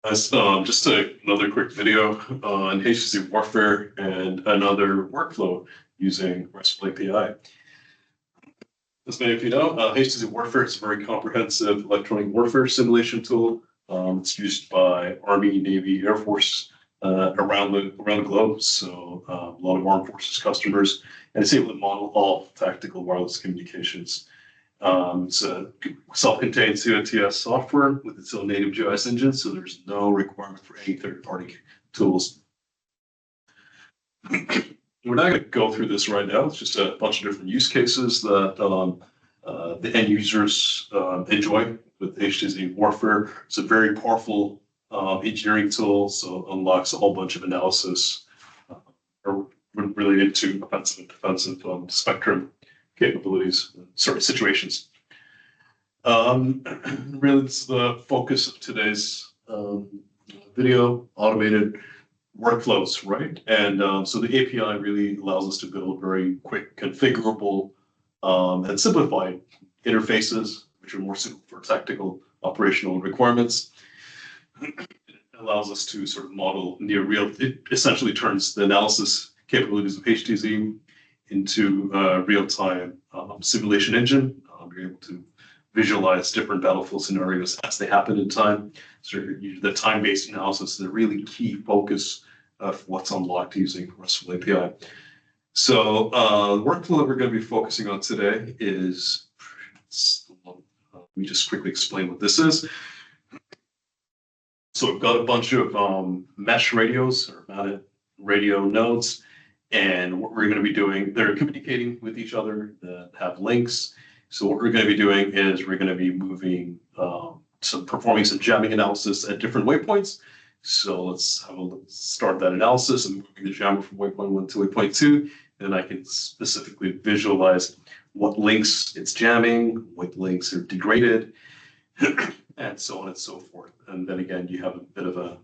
Just another quick video on HTZ Warfare and another workflow using RESTful API. As many of you know, HTZ Warfare is a very comprehensive electronic warfare simulation tool. It's used by Army, Navy, Air Force around the globe. So a lot of armed forces customers, and it's able to model all tactical wireless communications. It's a self-contained COTS software with its own native GIS engine, so there's no requirement for any third-party tools. We're not going to go through this right now. It's just a bunch of different use cases that the end users enjoy with HTZ Warfare. It's a very powerful engineering tool, so it unlocks a whole bunch of analysis related to offensive and defensive spectrum capabilities, situations. Really, it's the focus of today's video, automated workflows, right? And so the API really allows us to build very quick, configurable, and simplified interfaces, which are more suitable for tactical operational requirements. It allows us to sort of model near real, it essentially turns the analysis capabilities of HTZ into a real-time simulation engine. You're able to visualize different battlefield scenarios as they happen in time. So the time-based analysis is a really key focus of what's unlocked using RESTful API. So the workflow that we're going to be focusing on today is, let me just quickly explain what this is. So we've got a bunch of mesh radios or mounted radio nodes. And what we're going to be doing, they're communicating with each other that have links. So what we're going to be doing is we're going to be moving, performing some jamming analysis at different waypoints. So let's start that analysis and moving the jammer from waypoint 1 to waypoint 2. And I can specifically visualize what links it's jamming, what links are degraded, and so on and so forth. And then again, you have a bit of a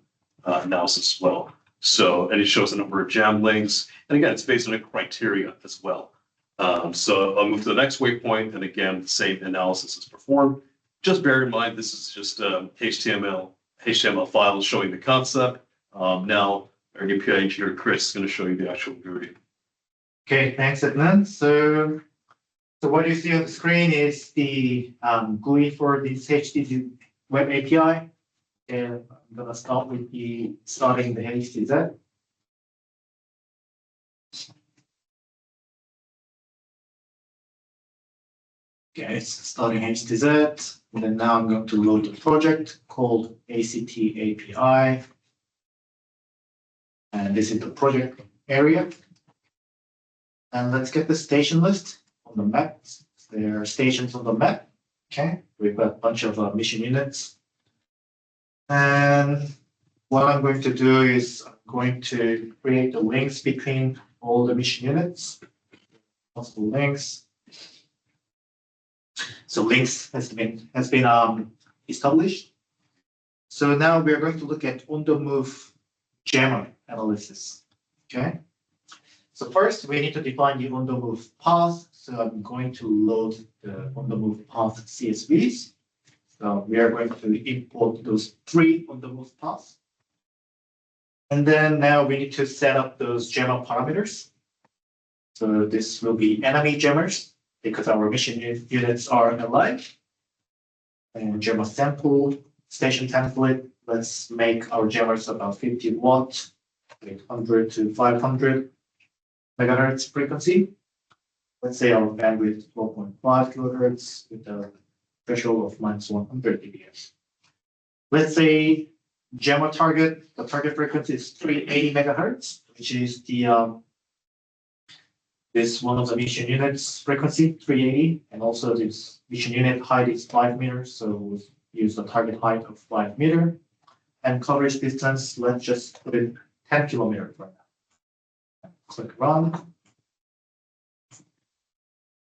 analysis as well. So, and it shows a number of jam links. And again, it's based on a criteria as well. So I'll move to the next waypoint. And again, the same analysis is performed. Just bear in mind, this is just HTML files showing the concept. Now, our API engineer, Chris, is going to show you the actual GUI. Okay, thanks, Edmund. So what you see on the screen is the GUI for this HTZ Web API. And I'm going to start with starting the HTZ. Okay, so starting HTZ. And then now I'm going to load a project called ACT API. And this is the project area. And let's get the station list on the map. There are stations on the map. Okay, we've got a bunch of mission units. And what I'm going to do is I'm going to create the links between all the mission units, possible links. So links has been established. So now we are going to look at on-the-move jammer analysis. Okay. So first we need to define the on-the-move path. So I'm going to load the on-the-move path CSVs. So we are going to import those 3 on-the-move paths. And then now we need to set up those jammer parameters. So this will be enemy jammers because our mission units are alive. And jammer sample, station template. Let's make our jammers about 50 watt, 800 to 500 megahertz frequency. Let's say our bandwidth is 12.5 kilohertz with a threshold of -100 dBs. Let's say jammer target, the target frequency is 380 megahertz, which is the this one of the mission units frequency, 380, and also this mission unit height is 5 meters, so we'll use the target height of 5 meter. And coverage distance, let's just put it 10 kilometers right now. Click run.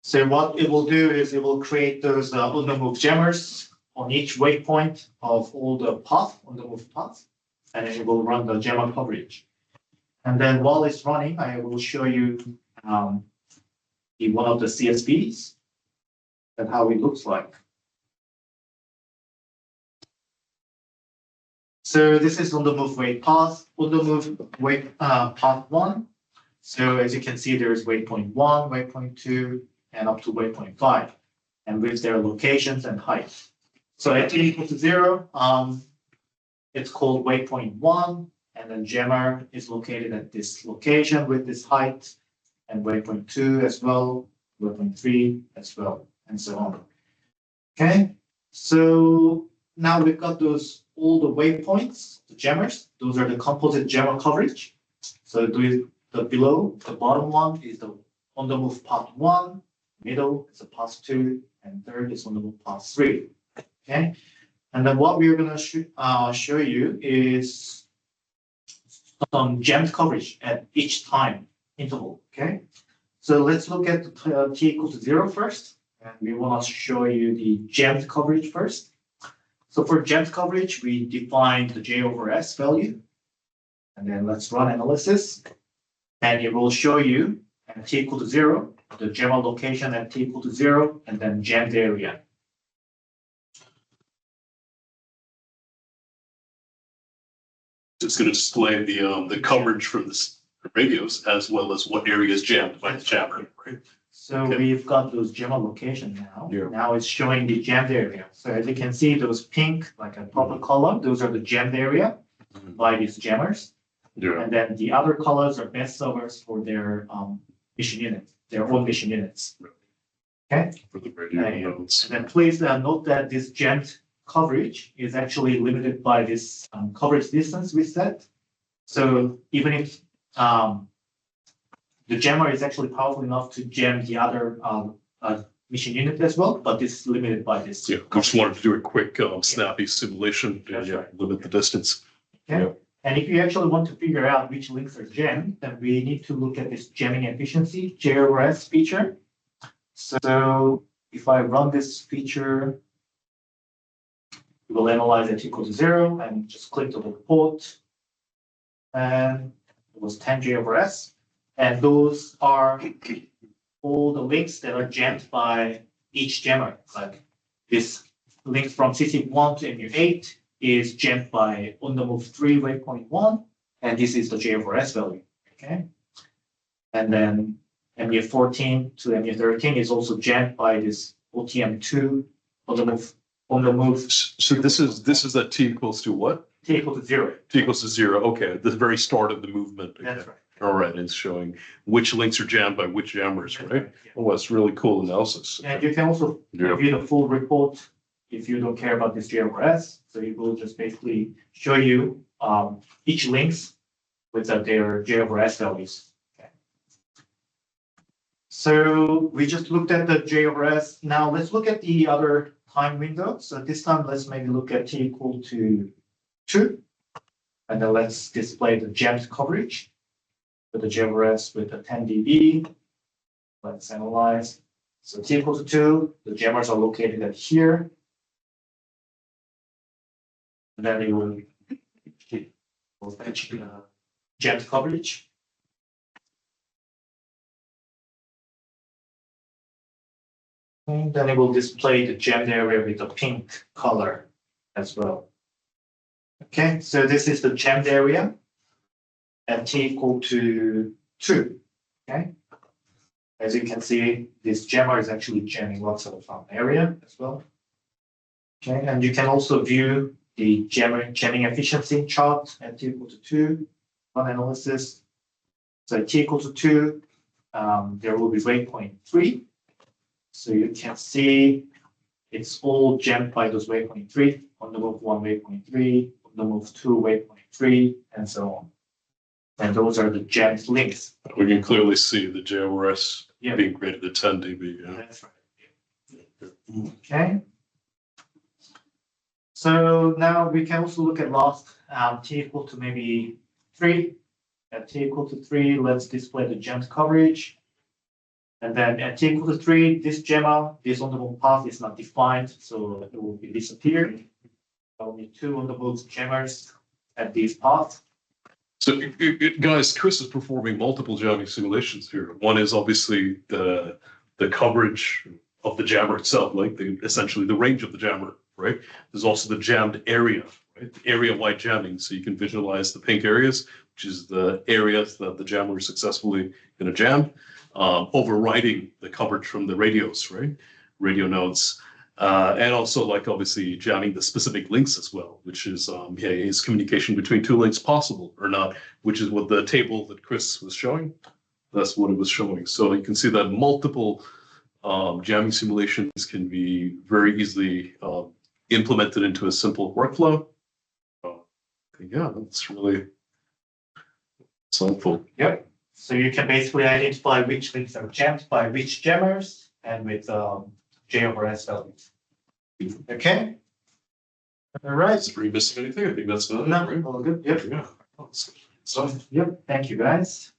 So what it will do is it will create those on-the-move jammers on each waypoint of all the path, on-the-move paths, and it will run the jammer coverage. And then while it's running, I will show you one of the CSVs and how it looks like. So this is on the move weight path, on the move weight path 1. So as you can see, there is waypoint 1, waypoint 2, and up to waypoint 5, and with their locations and height. So at t equal to 0, it's called waypoint 1, and then jammer is located at this location with this height, and waypoint 2 as well, waypoint 3 as well, and so on. Okay, so now we've got all the waypoints, the jammers. Those are the composite jammer coverage. So the bottom one is the on the move path 1, middle is the path 2, and third is on the move path 3. Okay, and then what we're going to show you is some jammed coverage at each time interval. Okay, so let's look at the t equal to 0 first, and we want to show you the jammed coverage first. So for jammed coverage, we define the J over S value, and then let's run analysis, and it will show you at t equal to 0, the jammer location at t equal to 0, and then jammed area. It's going to display the coverage from the radios as well as what area is jammed by the jammer, right? So Okay. we've got those jammer location now. Yeah. Now it's showing the jammed area. So as you can see, those pink, like a purple color, those are the jammed area by these jammers. Yeah. And then the other colors are best servers for their mission units, their own mission units. Okay. For the radio Yeah. nodes. And then please note that this jammed coverage is actually limited by this coverage distance we set. So even if the jammer is actually powerful enough to jam the other mission unit as well, but this is limited by this. Yeah, I just wanted to do a quick snappy simulation to That's right. limit the distance. Okay. Yeah. And if you actually want to figure out which links are jammed, then we need to look at this jamming efficiency, J over S feature. So if I run this feature, we will analyze it equal to 0 and just click the report. And it was 10 J over S. And those are all the links that are jammed by each jammer. Like this link from CC1 to MU8 is jammed by on the move 3 waypoint 1, and this is the J over S value. Okay. And then MU14 to MU13 is also jammed by this OTM2 on the move. So this is at t equals to what? T equal to 0. T equals to 0. Okay, at the very start of the movement. Okay. That's right. All right, it's showing which links are jammed by which jammers, That's right? Yeah. Oh, that's really cool analysis. And you can also Yeah. review the full report if you don't care about this J over S. So it will just basically show you each links with their J over S values. Okay. So we just looked at the J over S. Now let's look at the other time window. So this time let's maybe look at t equal to 2. And then let's display the jammed coverage with the J over S with the 10 dB. Let's analyze. So t equal to 2, the jammers are located at here. And then it will fetch the jammed coverage. And then it will display the jammed area with the pink color as well. Okay, so this is the jammed area at t equal to 2. Okay. As you can see, this jammer is actually jamming lots of area as well. Okay, and you can also view the jamming efficiency chart at t equal to 2 on analysis. So at t equal to 2, there will be waypoint 3. So you can see it's all jammed by those waypoint 3, on the move 1 waypoint 3, on the move 2 waypoint 3, and so on. And those are the jammed links. We can clearly see the J over S Yeah. being greater than 10 dB. Yeah. That's right. Okay. So now we can also look at loss t equal to maybe 3. At t equal to 3, let's display the jammed coverage. And then at t equal to 3, this jammer, this on the move path is not defined, so it will be disappeared. Only 2 on the move jammers at these paths. So guys, Chris is performing multiple jamming simulations here. One is obviously the coverage of the jammer itself, like essentially the range of the jammer, right? There's also the jammed area, right? Area-wide jamming, so you can visualize the pink areas, which is the areas that the jammer is successfully going to jam, overriding the coverage from the radios, right? Radio nodes. And also, like, obviously jamming the specific links as well, which is, is communication between two links possible or not, which is what the table that Chris was showing. That's what it was showing. So you can see that multiple jamming simulations can be very easily implemented into a simple workflow. Yeah, that's really insightful. Yep. So you can basically identify which links are jammed by which jammers and with J over S values. Okay. All right. Are we missing anything? I think that's about it. No, Right? all good. Yep. Yeah. So, Yep. Thank you, guys.